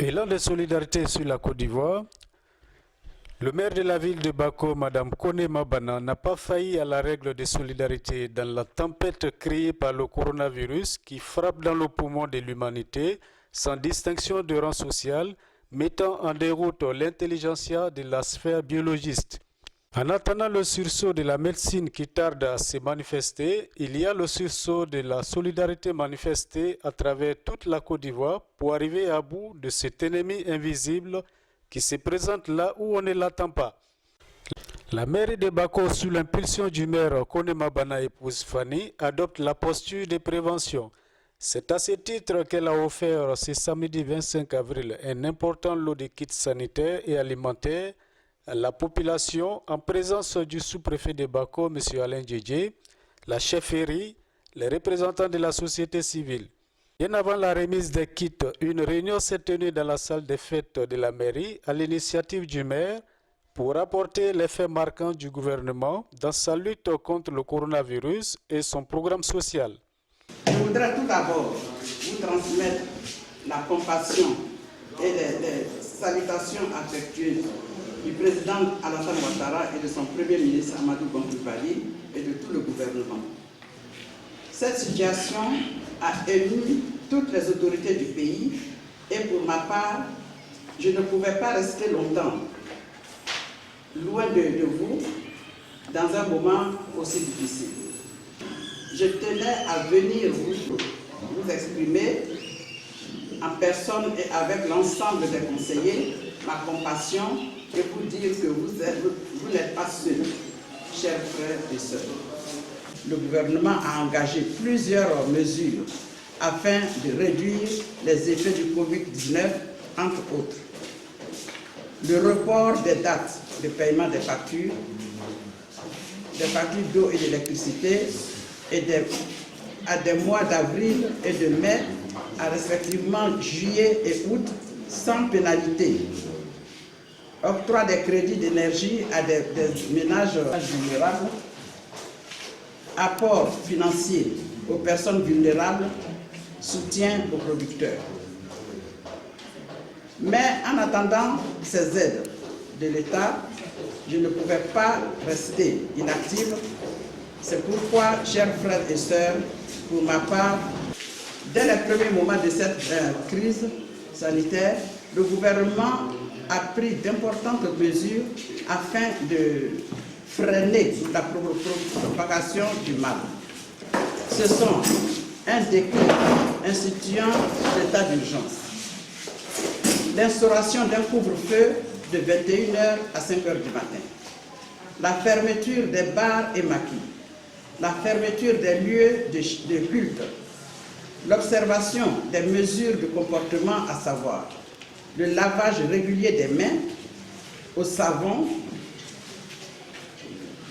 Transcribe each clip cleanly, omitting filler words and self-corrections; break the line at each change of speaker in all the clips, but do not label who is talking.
Élan de solidarité sur la Côte d'Ivoire, le maire de la ville de Bako, Mme Kone Mabana, n'a pas failli à la règle de solidarité dans la tempête créée par le coronavirus qui frappe dans le poumon de l'humanité sans distinction de rang social, mettant en déroute l'intelligentsia de la sphère biologiste. En attendant le sursaut de la médecine qui tarde à se manifester, il y a le sursaut de la solidarité manifestée à travers toute la Côte d'Ivoire pour arriver à bout de cet ennemi invisible qui se présente là où on ne l'attend pas. La mairie de Bako, sous l'impulsion du maire Kone Mabana épouse Fanny, adopte la posture de prévention. C'est à ce titre qu'elle a offert ce samedi 25 avril un important lot de kits sanitaires et alimentaires à la population en présence du sous-préfet de Bako, M. Alain Djedje, la chefferie, les représentants de la société civile. Bien avant la remise des kits, une réunion s'est tenue dans la salle des fêtes de la mairie à l'initiative du maire pour rapporter les faits marquants du gouvernement dans sa lutte contre le coronavirus et son programme social.
Je voudrais tout d'abord vous transmettre la compassion et les salutations affectueuses du président Alassane Ouattara et de son premier ministre Amadou Coulibaly et de tout le gouvernement. Cette situation a ému toutes les autorités du pays et pour ma part, je ne pouvais pas rester longtemps loin de vous dans un moment aussi difficile. Je tenais à venir vous exprimer en personne et avec l'ensemble des conseillers ma compassion et vous dire que vous n'êtes pas seuls, chers frères et sœurs. Le gouvernement a engagé plusieurs mesures afin de réduire les effets du Covid-19, entre autres. Le report des dates de paiement des factures d'eau et d'électricité à des mois d'avril et de mai, à respectivement juillet et août, sans pénalité. Octroi des crédits d'énergie à des ménages vulnérables. Apport financier aux personnes vulnérables. Soutien aux producteurs. Mais en attendant ces aides de l'État, je ne pouvais pas rester inactive. C'est pourquoi, chers frères et sœurs, pour ma part, dès les premiers moments de cette crise sanitaire, le gouvernement a pris d'importantes mesures afin de freiner la propagation du mal. Ce sont un décret instituant l'état d'urgence, l'instauration d'un couvre-feu de 21h à 5h du matin, la fermeture des bars et maquis, la fermeture des lieux de culte, l'observation des mesures de comportement, à savoir le lavage régulier des mains au savon,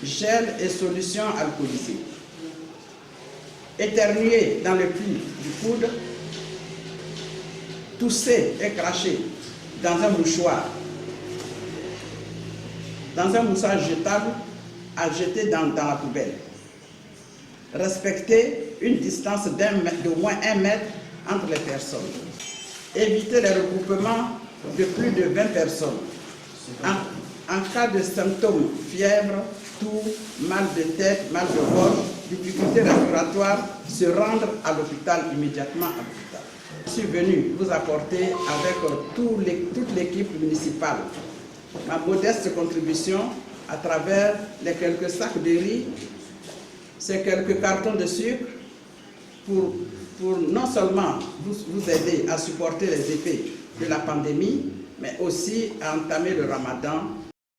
gel et solutions alcoolisées, éternuer dans le pli du coude, tousser et cracher dans un mouchoir, jetable à jeter dans la poubelle. Respecter une distance d'au moins 1 mètre entre les personnes. Éviter les regroupements de plus de 20 personnes. En cas de symptômes, fièvre, toux, mal de tête, mal de gorge, difficultés respiratoires, se rendre à l'hôpital, immédiatement à l'hôpital. Je suis venu vous apporter avec toute l'équipe municipale ma modeste contribution à travers les quelques sacs de riz, ces quelques cartons de sucre pour non seulement vous aider à supporter les effets de la pandémie, mais aussi à entamer le ramadan.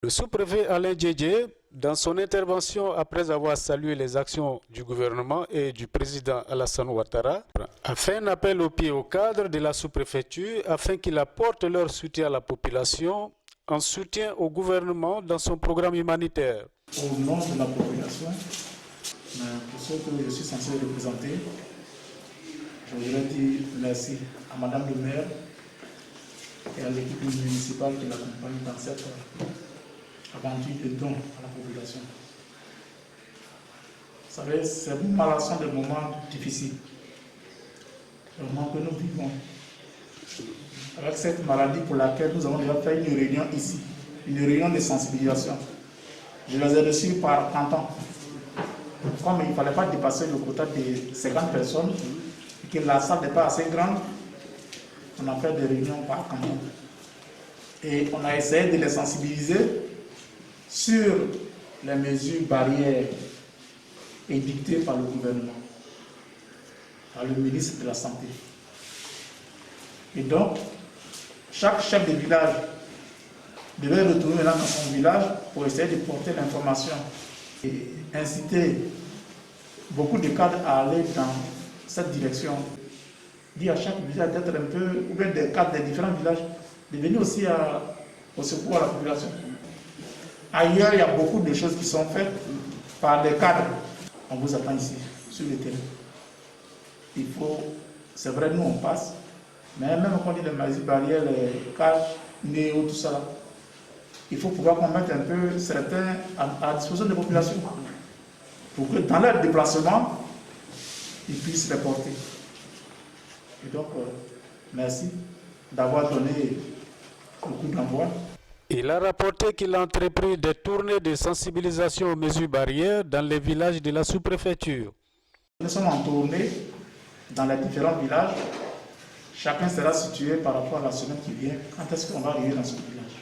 Le sous-préfet Alain Djedje, dans son intervention après avoir salué les actions du gouvernement et du président Alassane Ouattara, a fait un appel au pied au cadre de la sous-préfecture afin qu'ils apportent leur soutien à la population en soutien au gouvernement dans son programme humanitaire.
Au nom de la population, pour ceux que je suis censé représenter, je voudrais dire merci à Madame le maire et à l'équipe municipale qui l'accompagne dans cette aventure de don à la population. Vous savez, c'est une marathon de moments difficiles, des moments que nous vivons. avec cette maladie pour laquelle nous avons déjà fait une réunion ici, une réunion de sensibilisation. Je les ai reçus par canton. Comme il ne fallait pas dépasser le quota de 50 personnes, et que la salle n'est pas assez grande, on a fait des réunions par canton. Et on a essayé de les sensibiliser sur les mesures barrières édictées par le gouvernement, par le ministre de la Santé. Et donc, chaque chef de village devait retourner maintenant dans son village pour essayer de porter l'information et inciter beaucoup de cadres à aller dans cette direction. Dire à chaque village d'être un peu, ou bien des cadres des différents villages, de venir aussi au secours à la population. Ailleurs, il y a beaucoup de choses qui sont faites par des cadres. On vous attend ici, sur le terrain. Il faut, c'est vrai, nous on passe, mais même quand on dit les mesures barrières, les cages, néo, tout ça, il faut pouvoir qu'on mette un peu certains à disposition des populations pour que dans leur déplacement, ils puissent les porter. Et donc, merci d'avoir donné le coup d'envoi.
Il a rapporté qu'il a entrepris des tournées de sensibilisation aux mesures barrières dans les villages de la sous-préfecture.
Nous sommes en tournée dans les différents villages. Chacun sera situé par rapport à la semaine qui vient. Quand est-ce qu'on va arriver dans ce village?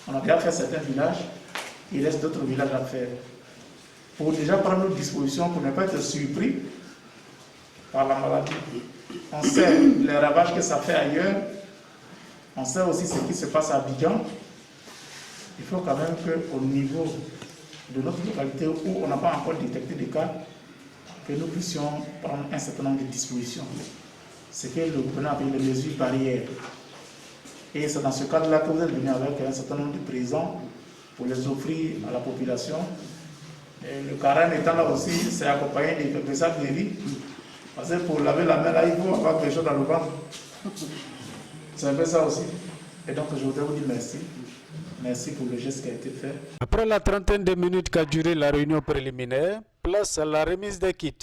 On a déjà fait certains villages, il reste d'autres villages à faire. Pour déjà prendre nos dispositions, pour ne pas être surpris par la maladie. On sait les ravages que ça fait ailleurs. On sait aussi ce qui se passe à Abidjan. Il faut quand même qu'au niveau de notre localité où on n'a pas encore détecté de cas, que nous puissions prendre un certain nombre de dispositions. C'est que le gouvernement appelle les mesures barrières. Et c'est dans ce cadre-là que vous êtes venu avec un certain nombre de présents pour les offrir à la population. Et le carême étant là aussi, c'est accompagné de sacs de riz. Parce que pour laver la main, là, il faut avoir quelque chose dans le ventre. C'est un peu ça aussi. Et donc, je voudrais vous dire merci. Merci pour le geste qui a été fait.
Après la trentaine de minutes qu'a duré la réunion préliminaire, place à la remise des kits.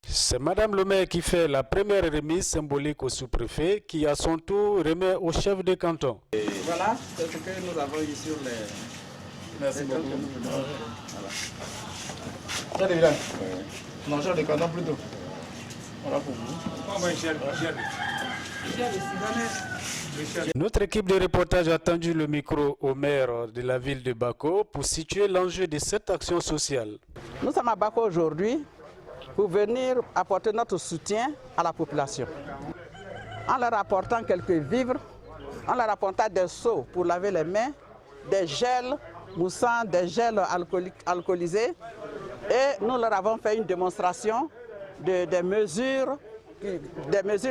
C'est Madame le maire qui fait la première remise symbolique au sous-préfet qui, à son tour, remet au chef de canton.
Et voilà, c'est ce que nous avons eu sur les...
Merci beaucoup.
Voilà.
Chef de village. Non, chef de canton plutôt. Voilà pour vous.
Notre équipe de reportage a tendu le micro au maire de la ville de Bako pour situer l'enjeu de cette action sociale.
Nous sommes à Bako aujourd'hui pour venir apporter notre soutien à la population. En leur apportant quelques vivres, en leur apportant des seaux pour laver les mains, des gels moussants, des gels alcoolisés. Et nous leur avons fait une démonstration des mesures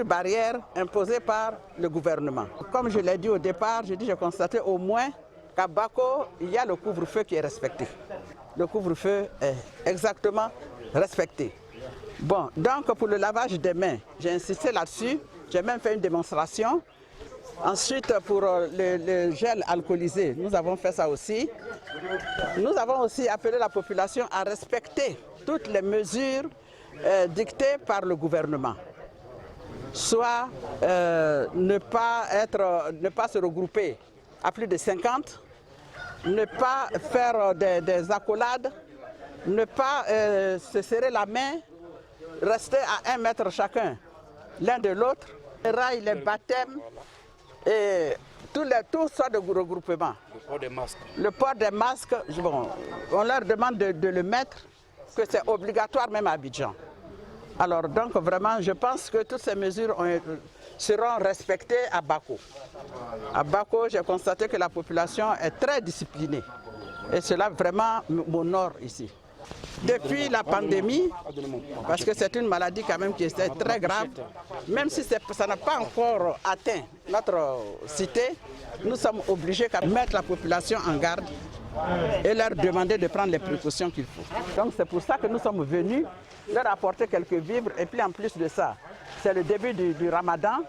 barrières imposées par le gouvernement. Comme je l'ai dit au départ, j'ai constaté au moins qu'à Bako, il y a le couvre-feu qui est respecté. Le couvre-feu est exactement respecté. Bon, donc pour le lavage des mains, j'ai insisté là-dessus, j'ai même fait une démonstration. Ensuite, pour le gel alcoolisé, nous avons fait ça aussi. Nous avons aussi appelé la population à respecter toutes les mesures dictées par le gouvernement. Soit ne pas se regrouper à plus de 50, ne pas faire des accolades, ne pas se serrer la main, rester à 1 mètre chacun l'un de l'autre. Les rails, les baptêmes et tout sortes de regroupements.
Le port des masques.
Le port des masques, bon, on leur demande de le mettre, que c'est obligatoire même à Abidjan. Alors donc vraiment, je pense que toutes ces mesures seront respectées à Bako. À Bako, j'ai constaté que la population est très disciplinée. Et cela vraiment m'honore ici. Depuis la pandémie, parce que c'est une maladie quand même qui est très grave, même si ça n'a pas encore atteint notre cité, nous sommes obligés de mettre la population en garde et leur demander de prendre les précautions qu'il faut. Donc c'est pour ça que nous sommes venus leur apporter quelques vivres et puis en plus de ça, c'est le début du Ramadan,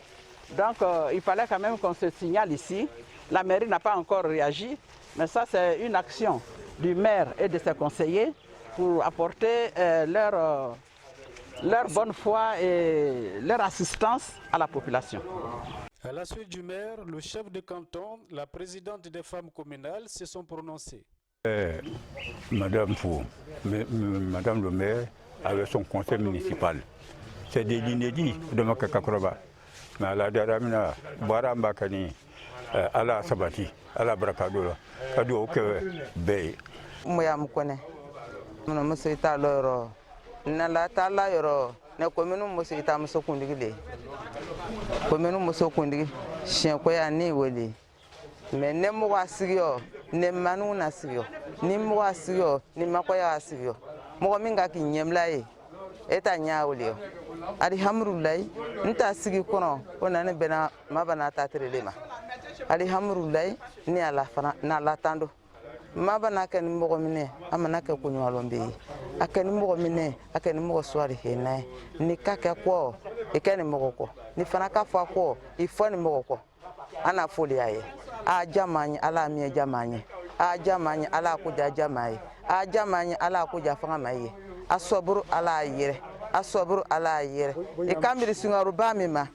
donc il fallait quand même qu'on se signale ici. La mairie n'a pas encore réagi, mais ça c'est une action du maire et de ses conseillers pour apporter leur bonne foi et leur assistance à la population.
À la suite du maire, le chef de canton, la présidente des femmes communales se sont prononcées.
Madame le maire, avec son conseil municipal, c'est de l'inédit de Makakakroba. Mais à la dernière, Baramba Kani, à la Sabati, à la Bracadola, à Doke Bay.
Moya mukone, mon monsieur Taloro, Nala Talayoro, ne commune monsieur Tamusokundi, commune Musokundi, chien Koya ni Weli. Mais ne moi sigio, ne manu na sigio, ni moi sigio, ni makoya sigio. Mominga ki nyemlaye, eta nyaulio. Alhamdulillah, nta sigi kono, onane bena mabana tatrelema. Alhamdulillah, ni ala fana na latando. Mabana ken mogomine, amana ke kunyalombe. Akeni mogomine, akeni mogo swari henai. Ni kake ko, ikeni mogoko. Ni fana ka fa ko, ifani mogoko. Ana foli aye. A jamani ala mi jamani. A jamani ala kuja jamai. A jamani ala kuja fanga mai. Asoburu ala yere. Asoburu ala yere. Ikambiri singaru bamima.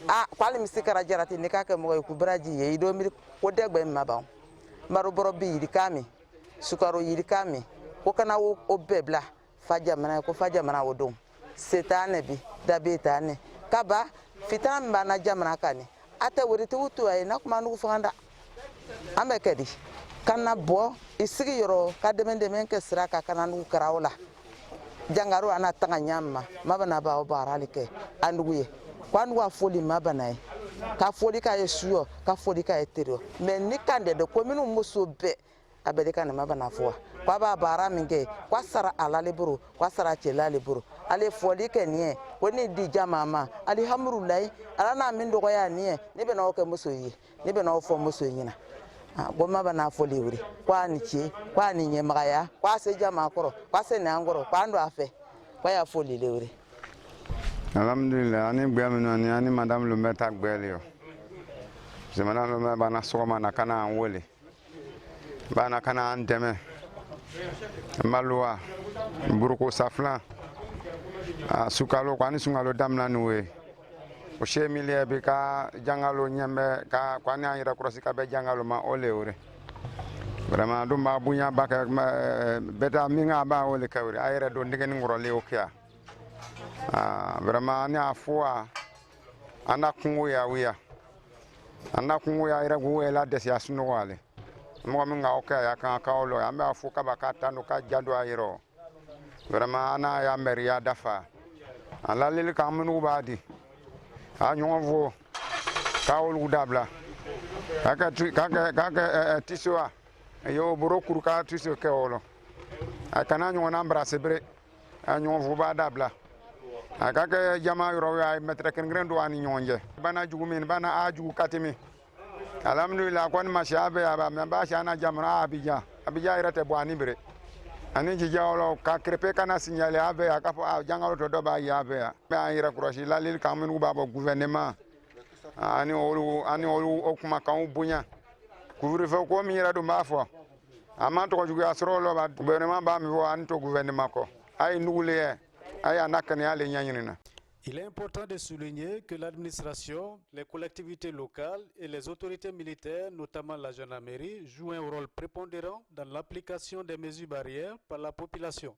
A kwali misikara jarati nikake mogo kubraji ye idomiri kodegbe mabao. Maruboro bi yirikami. Sukaro yirikami. Ko kana o bebla faja mana ko faja mana wodum. Setane bi dabetane. Kaba fitan bana jamana kani. Ate wuriti wutu ay na kuma nugu fanga amekedi kana bo isigi yoro ka demende men ke siraka kana nugu karawla jangaru ana tanga nyamma mabana ba obaralike anduye kwanu wa foli mabana ka foli ka yesuyo ka foli ka eterio men ni kande de kominu muso be abede kana mabana fo kwa ba bara minge kwa sara alale buru kwa sara chelale buru ale foli ke nie woni di jamama alhamdulillah alana min do ya nie ni be no ke muso yi ni be no fo muso yina goma bana foli wuri kwa ni chi kwa ni nyemaya kwa se jama koro kwa se na ngoro kwa ndo afe kwa ya foli le wuri
alhamdulillah ani gbeamino ni ani madame le maire tagbele yo je madame le maire bana soma na kana wole bana kana andeme malwa buruko saflan sukalo kwani sungalo damla nuwe o shemilie be ka jangalo nyambe ka kwani ayira krosi ka be jangalo ma ole ore vraiment do ma bunya baka beta minga ba ole kawri ayira do ndegen ngoro le okia vraiment ni afua ana kungu ya wiya ana kungu ya ira guwe la desi asuno wale mo minga okia ya kan ka olo ya me afu ka baka tanu ka jando ayiro vraiment ana ya meria dafa ala lele ka munu badi a nyonvo ka olu dabla kaka tiswa yo burokuru ka tiso ke olo akana nyona embrasser bre a nyonvo ba dabla akaka jama yoro ya metre ken grendo ani nyonje bana jugumin bana aju katimi alhamdulillah kon mashabe aba mba shana jamra abija irate bwani bre ani jijawlo ka krepe kana signalé ave akapo jangalo to doba ya ave ba ira kroshi la lil kamen u baba gouvernement ani olu okuma kan bunya couvre feu ko mi ira do mafo ama to jugu asro lo ba gouvernement ba mi wo an to gouvernement ko ay nugule ay anakane ale nyanyina.
Il est important de souligner que l'administration, les collectivités locales et les autorités militaires, notamment la gendarmerie, jouent un rôle prépondérant dans l'application des mesures barrières par la population.